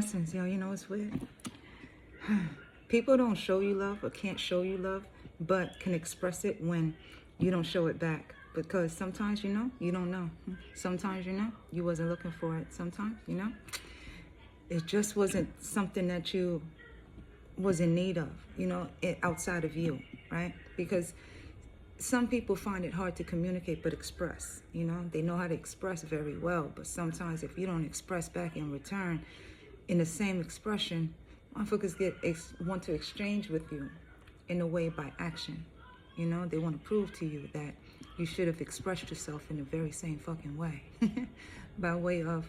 Essence, yo, you know it's weird. People don't show you love or can't show you love, but can express it when you don't show it back. Because sometimes you don't know. Sometimes you wasn't looking for it. Sometimes it just wasn't something that you was in need of, outside of you, right? Because some people find it hard to communicate but express. They know how to express very well, but sometimes if you don't express back in return in the same expression, motherfuckers want to exchange with you in a way by action. They want to prove to you that you should have expressed yourself in the very same fucking way by way of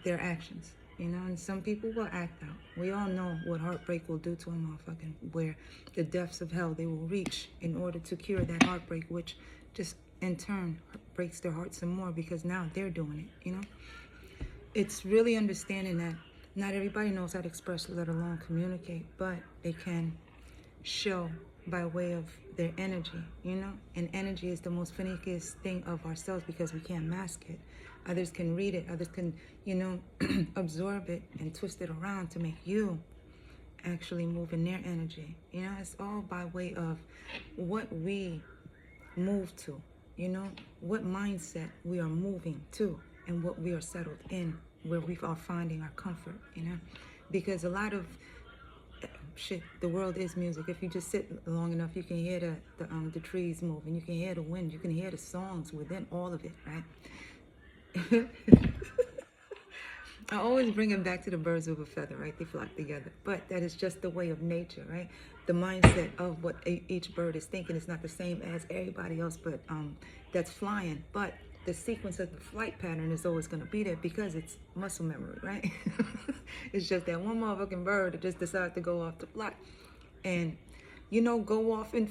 their actions. And some people will act out. We all know what heartbreak will do to a motherfucking, where the depths of hell they will reach in order to cure that heartbreak, which just in turn breaks their heart some more because now they're doing it, It's really understanding that not everybody knows how to express, let alone communicate, but they can show by way of their energy, And energy is the most finickiest thing of ourselves because we can't mask it. Others can read it, others can, absorb it and twist it around to make you actually move in their energy. It's all by way of what we move to, what mindset we are moving to and what we are settled in, where we are finding our comfort, because a lot of shit, the world is music. If you just sit long enough, you can hear the trees move, and you can hear the wind, you can hear the songs within all of it, right? I always bring it back to the birds of a feather, right? They flock together. But that is just the way of nature, right? The mindset of what each bird is thinking is not the same as everybody else, but that's flying. But the sequence of the flight pattern is always going to be there because it's muscle memory, right? It's just that one motherfucking bird that just decided to go off the flock and, go off and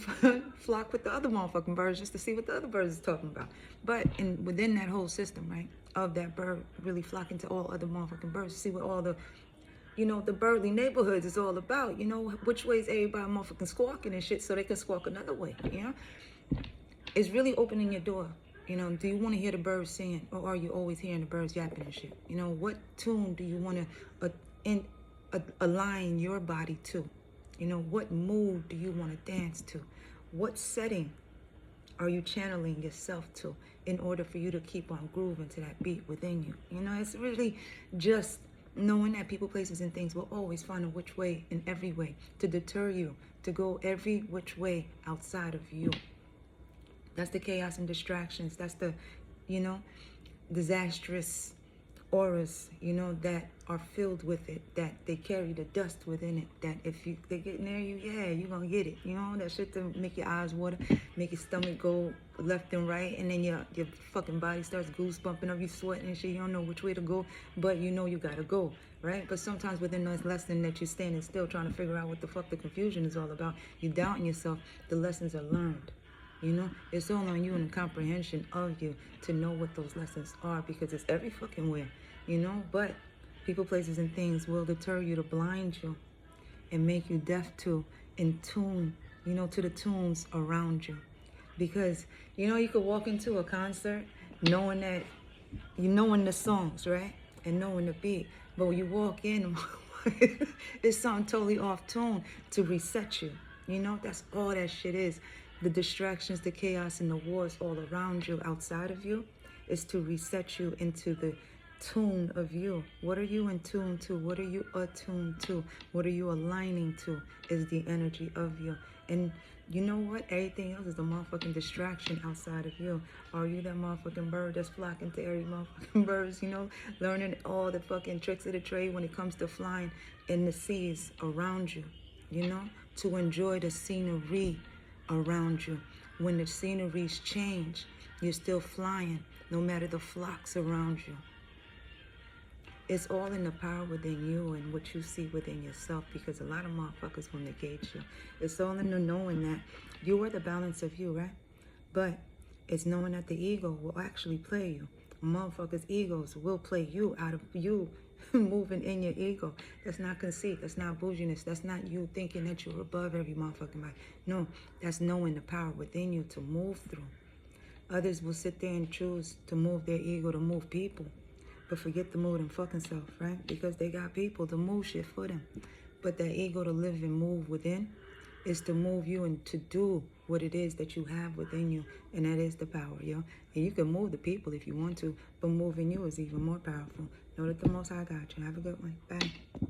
flock with the other motherfucking birds just to see what the other birds is talking about. But within that whole system, right, of that bird really flocking to all other motherfucking birds to see what all the, the birdly neighborhoods is all about, which way is everybody motherfucking squawking and shit so they can squawk another way, It's really opening your door. Do you want to hear the birds singing, or are you always hearing the birds yapping and shit? What tune do you want to align your body to? What mood do you want to dance to? What setting are you channeling yourself to in order for you to keep on grooving to that beat within you? It's really just knowing that people, places, and things will always find a which way in every way to deter you to go every which way outside of you. That's the chaos and distractions. That's the, disastrous auras, that are filled with it, that they carry the dust within it, that if they get near you, yeah, you're going to get it. That shit to make your eyes water, make your stomach go left and right, and then your fucking body starts goose bumping up, you sweating and shit, you don't know which way to go, but you got to go, right? But sometimes within this lesson that you're standing still trying to figure out what the fuck the confusion is all about, you doubting yourself, the lessons are learned. It's all on you and the comprehension of you to know what those lessons are, because it's every fucking where, but people, places, and things will deter you to blind you and make you deaf to, in tune, to the tunes around you. Because, you could walk into a concert knowing that, knowing the songs, right? And knowing the beat. But when you walk in, it's something totally off tune to reset you. That's all that shit is. The distractions, the chaos, and the wars all around you, outside of you, is to reset you into the tune of you. What are you in tune to? What are you attuned to? What are you aligning to is the energy of you. And you know what? Everything else is a motherfucking distraction outside of you. Are you that motherfucking bird that's flocking to every motherfucking birds, learning all the fucking tricks of the trade when it comes to flying in the seas around you, to enjoy the scenery around you. When the sceneries change, you're still flying, no matter the flocks around you. It's all in the power within you and what you see within yourself, because a lot of motherfuckers will negate you. It's all in the knowing that you are the balance of you, right? But it's knowing that the ego will actually play you. Motherfuckers' egos will play you out of you moving in your ego. That's not conceit. That's not bouginess. That's not you thinking that you're above every motherfucking body. No, that's knowing the power within you to move through. Others will sit there and choose to move their ego to move people. but forget to move them fucking self, right? Because they got people to move shit for them. But that ego to live and move within is to move you and to do what it is that you have within you. And that is the power, yo. And you can move the people if you want to, but moving you is even more powerful. Know that the Most High got you. Have a good one. Bye.